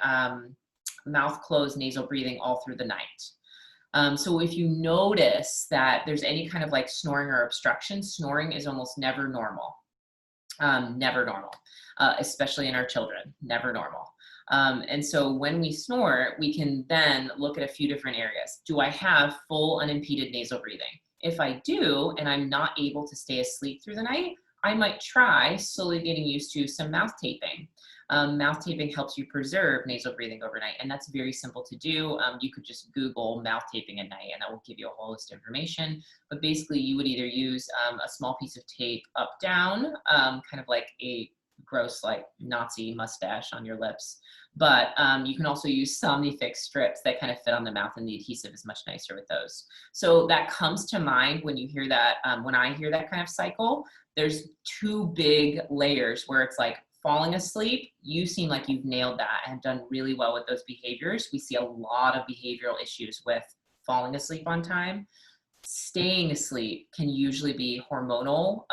mouth closed, nasal breathing all through the night. So if you notice that there's any kind of like snoring or obstruction, snoring is almost never normal. Never normal, especially in our children, never normal. And so when we snore, we can then look at a few different areas. Do I have full unimpeded nasal breathing? If I do, and I'm not able to stay asleep through the night, I might try slowly getting used to some mouth taping. Mouth taping helps you preserve nasal breathing overnight, and that's very simple to do. You could just Google mouth taping at night, and that will give you a whole list of information. But basically, you would either use a small piece of tape up, down, kind of like a gross, like Nazi mustache on your lips. But you can also use Somnifix strips that kind of fit on the mouth, and the adhesive is much nicer with those. So that comes to mind when you hear that, when I hear that kind of cycle. There's 2 big layers where it's like falling asleep. You seem like you've nailed that and have done really well with those behaviors. We see a lot of behavioral issues with falling asleep on time. Staying asleep can usually be hormonal,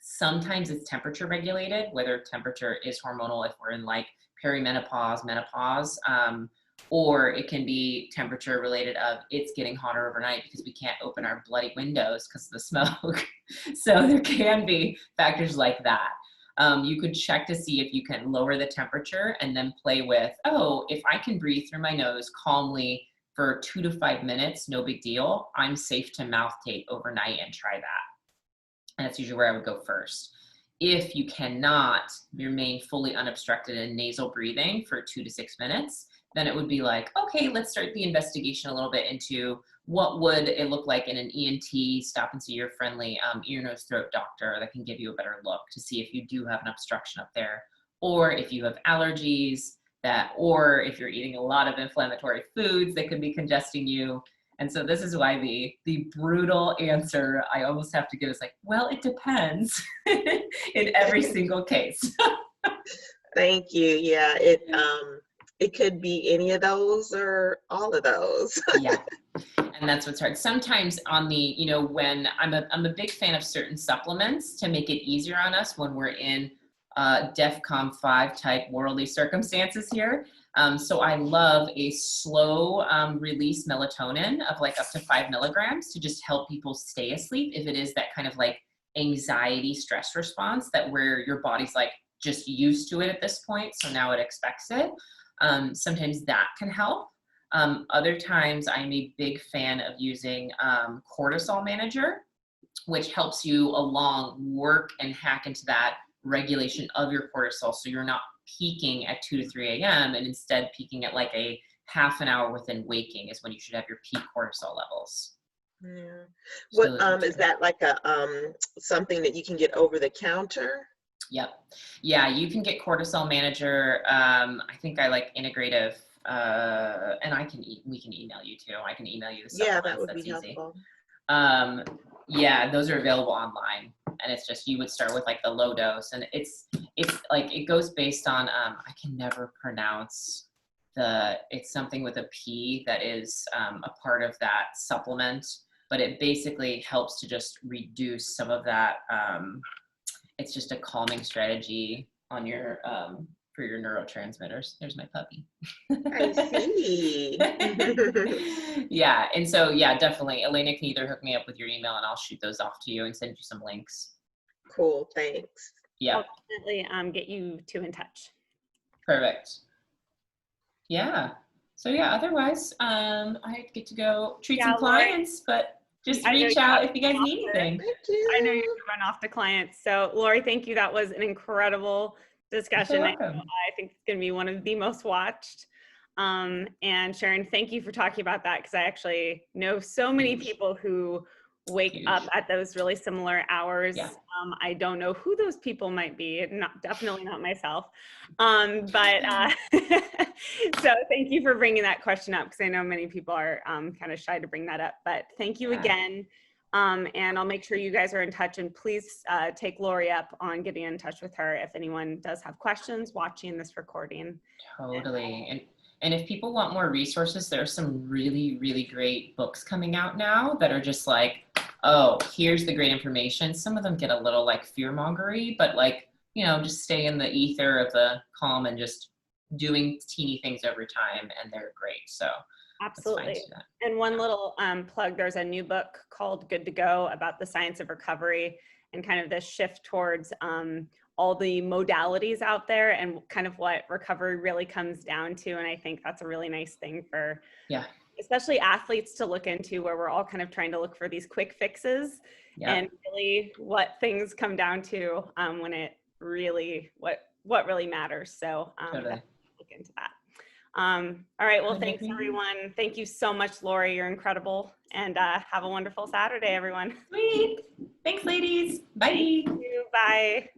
Sometimes it's temperature regulated, whether temperature is hormonal if we're in like perimenopause, menopause, or it can be temperature related of it's getting hotter overnight because we can't open our bloody windows because of the smoke. So there can be factors like that. You could check to see if you can lower the temperature and then play with, oh, if I can breathe through my nose calmly for 2 to 5 minutes, no big deal. I'm safe to mouth tape overnight and try that. And that's usually where I would go first. If you cannot remain fully unobstructed in nasal breathing for 2 to 6 minutes, then it would be like, okay, let's start the investigation a little bit into what would it look like in an ENT, stop and see your friendly ear, nose, throat doctor that can give you a better look to see if you do have an obstruction up there, or if you have allergies, or if you're eating a lot of inflammatory foods that could be congesting you. And so this is why the brutal answer I almost have to give is like, well, it depends in every single case. Thank you. Yeah, it could be any of those or all of those. Yeah. And that's what's hard. Sometimes on the, when I'm a big fan of certain supplements to make it easier on us when we're in DEFCON 5 type worldly circumstances here. So I love a slow release melatonin of like up to 5 milligrams to just help people stay asleep if it is that kind of like anxiety stress response that where your body's like just used to it at this point. So now it expects it. Sometimes that can help. Other times I'm a big fan of using cortisol manager, which helps you work and hack into that regulation of your cortisol. So you're not peaking at 2 to 3 a.m. and instead peaking at like a half an hour within waking is when you should have your peak cortisol levels. Yeah. What is that like a something that you can get over the counter? Yep. Yeah, you can get cortisol manager. I think I like integrative, and we can email you too. I can email you the supplements. Yeah, that would That's be easy. helpful. Yeah, those are available online, and it's just you would start with like the low dose, and it's like it goes based on I can never pronounce it's something with a P that is a part of that supplement, but it basically helps to just reduce some of that. It's just a calming strategy on your for your neurotransmitters. There's my puppy. I see. Yeah, and so yeah, definitely. Elena can either hook me up with your email and I'll shoot those off to you and send you some links. Cool, thanks. Yeah. I'll definitely get you two in touch. Perfect. Yeah. So yeah, otherwise, I get to go treat some clients, but just reach out if you guys need anything. Thank you. I know you have to run off to clients. So Laurie, thank you. That was an incredible discussion. I think it's going to be one of the most watched. And Sharon, thank you for talking about that because I actually know so many people who wake up at those really similar hours. Yeah. I don't know who those people might be, definitely not myself. But so thank you for bringing that question up because I know many people are kind of shy to bring that up, but thank you again. And I'll make sure you guys are in touch and please take Laurie up on getting in touch with her if anyone does have questions watching this recording. Totally. And if people want more resources, there are some really, really great books coming out now that are just like, oh, here's the great information. Some of them get a little like fear-mongery, but like, just stay in the ether of the calm and just doing teeny things over time, and they're great. So absolutely. And one little plug, there's a new book called Good to Go about the science of recovery and kind of this shift towards all the modalities out there and kind of what recovery really comes down to. And I think that's a really nice thing for especially athletes to look into, where we're all kind of trying to look for these quick fixes and really what things come down to when it really, what really matters. So look into that. All right, well, thanks everyone. Thank you so much, Laurie, you're incredible. And have a wonderful Saturday, everyone. Sweet. Thanks, ladies. Bye. Thank you. Bye.